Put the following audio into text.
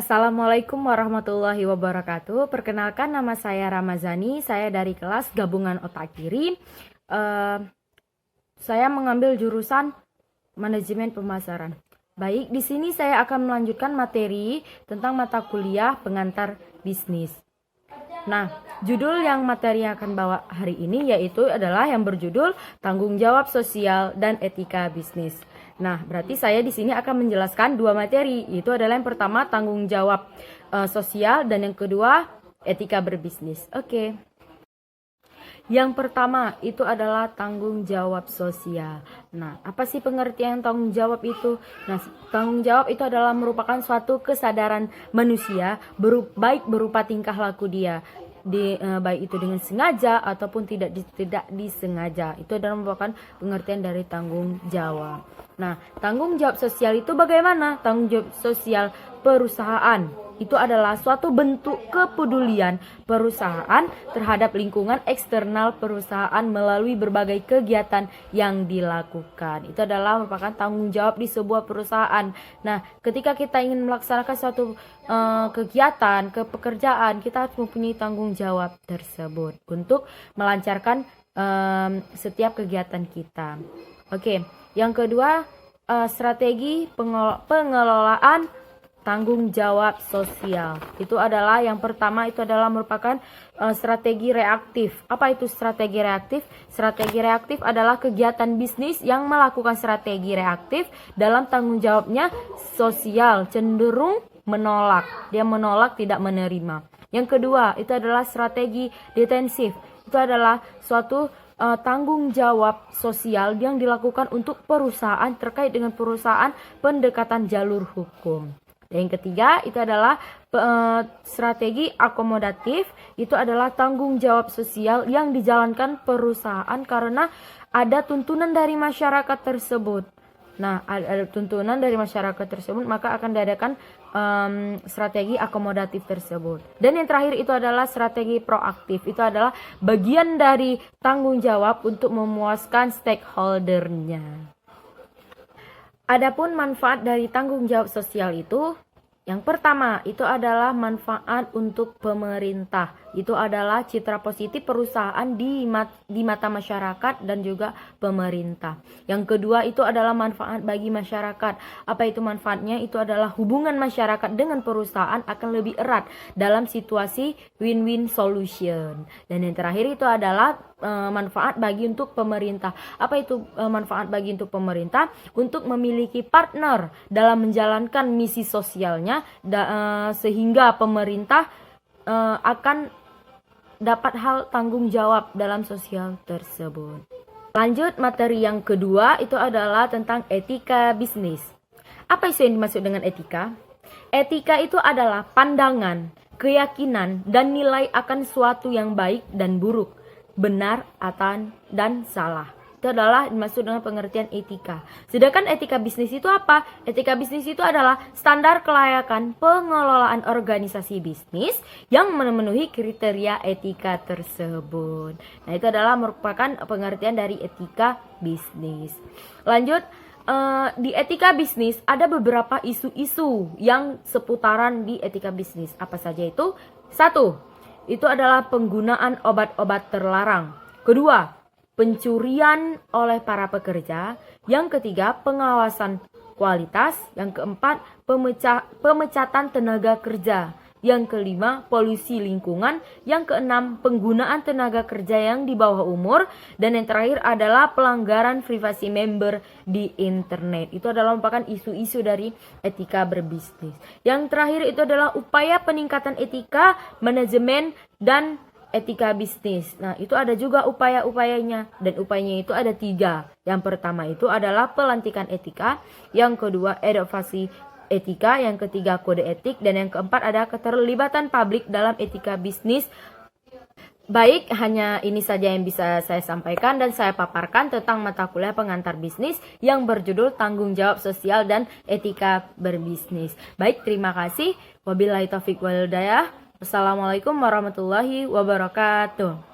Assalamualaikum warahmatullahi wabarakatuh. Perkenalkan, nama saya Ramazani. Saya dari kelas gabungan otak kiri. Saya mengambil jurusan manajemen pemasaran. Baik, di sini saya akan melanjutkan materi tentang mata kuliah pengantar bisnis. Nah, judul yang materi yang akan bawa hari ini yaitu adalah yang berjudul tanggung jawab sosial dan etika bisnis. Nah, berarti saya di sini akan menjelaskan dua materi. Itu adalah yang pertama tanggung jawab sosial dan yang kedua etika berbisnis. Oke. Yang pertama itu adalah tanggung jawab sosial. Nah, apa sih pengertian tanggung jawab itu? Nah, tanggung jawab itu adalah merupakan suatu kesadaran manusia baik berupa tingkah laku dia. Baik itu dengan sengaja ataupun tidak disengaja. Itu adalah merupakan pengertian dari tanggung jawab. Nah, tanggung jawab sosial itu bagaimana? Tanggung jawab sosial perusahaan itu adalah suatu bentuk kepedulian perusahaan terhadap lingkungan eksternal perusahaan melalui berbagai kegiatan yang dilakukan. Itu adalah merupakan tanggung jawab di sebuah perusahaan. Nah, ketika kita ingin melaksanakan suatu kegiatan, pekerjaan, kita harus mempunyai tanggung jawab tersebut untuk melancarkan setiap kegiatan kita. Oke, yang kedua strategi pengelolaan tanggung jawab sosial. Itu adalah yang pertama itu adalah merupakan strategi reaktif. Apa itu strategi reaktif? Strategi reaktif adalah kegiatan bisnis yang melakukan strategi reaktif dalam tanggung jawabnya sosial, cenderung menolak. Dia menolak, tidak menerima. Yang kedua, itu adalah strategi defensif. Itu adalah suatu tanggung jawab sosial yang dilakukan untuk perusahaan terkait dengan perusahaan pendekatan jalur hukum. Dan yang ketiga itu adalah strategi akomodatif. Itu adalah tanggung jawab sosial yang dijalankan perusahaan karena ada tuntunan dari masyarakat tersebut. Nah, ada tuntunan dari masyarakat tersebut, maka akan diadakan strategi akomodatif tersebut. Dan yang terakhir itu adalah strategi proaktif. Itu adalah bagian dari tanggung jawab untuk memuaskan stakeholdernya. Adapun manfaat dari tanggung jawab sosial itu, yang pertama itu adalah manfaat untuk pemerintah. Itu adalah citra positif perusahaan di mata masyarakat dan juga pemerintah. Yang kedua itu adalah manfaat bagi masyarakat. Apa itu manfaatnya? Itu adalah hubungan masyarakat dengan perusahaan akan lebih erat dalam situasi win-win solution. Dan yang terakhir itu adalah manfaat bagi untuk pemerintah. Apa itu manfaat bagi untuk pemerintah? Untuk memiliki partner dalam menjalankan misi sosialnya sehingga pemerintah akan dapat hal tanggung jawab dalam sosial tersebut. Lanjut, materi yang kedua itu adalah tentang etika bisnis. Apa itu yang dimaksud dengan etika? Etika itu adalah pandangan, keyakinan, dan nilai akan suatu yang baik dan buruk, benar dan salah. Itu adalah dimaksud dengan pengertian etika. Sedangkan etika bisnis itu apa? Etika bisnis itu adalah standar kelayakan pengelolaan organisasi bisnis yang memenuhi kriteria etika tersebut. Nah, itu adalah merupakan pengertian dari etika bisnis. Lanjut, di etika bisnis ada beberapa isu-isu yang seputaran di etika bisnis. Apa saja itu? 1. Itu adalah penggunaan obat-obat terlarang. Kedua, pencurian oleh para pekerja. Yang ketiga, pengawasan kualitas. Yang keempat, pemecatan tenaga kerja. Yang kelima, polusi lingkungan. Yang keenam, penggunaan tenaga kerja yang di bawah umur. Dan yang terakhir adalah pelanggaran privasi member di internet. Itu adalah merupakan isu-isu dari etika berbisnis. Yang terakhir itu adalah upaya peningkatan etika, manajemen, dan etika bisnis. Nah, itu ada juga upaya-upayanya. Dan upayanya itu ada 3. Yang pertama itu adalah pelantikan etika. Yang kedua, advokasi etika. Yang ketiga, kode etik. Dan yang keempat ada keterlibatan publik dalam etika bisnis. Baik, hanya ini saja yang bisa saya sampaikan dan saya paparkan tentang mata kuliah pengantar bisnis yang berjudul tanggung jawab sosial dan etika berbisnis. Baik, terima kasih. Wabillahi taufiq wal hidayah. Wassalamualaikum warahmatullahi wabarakatuh.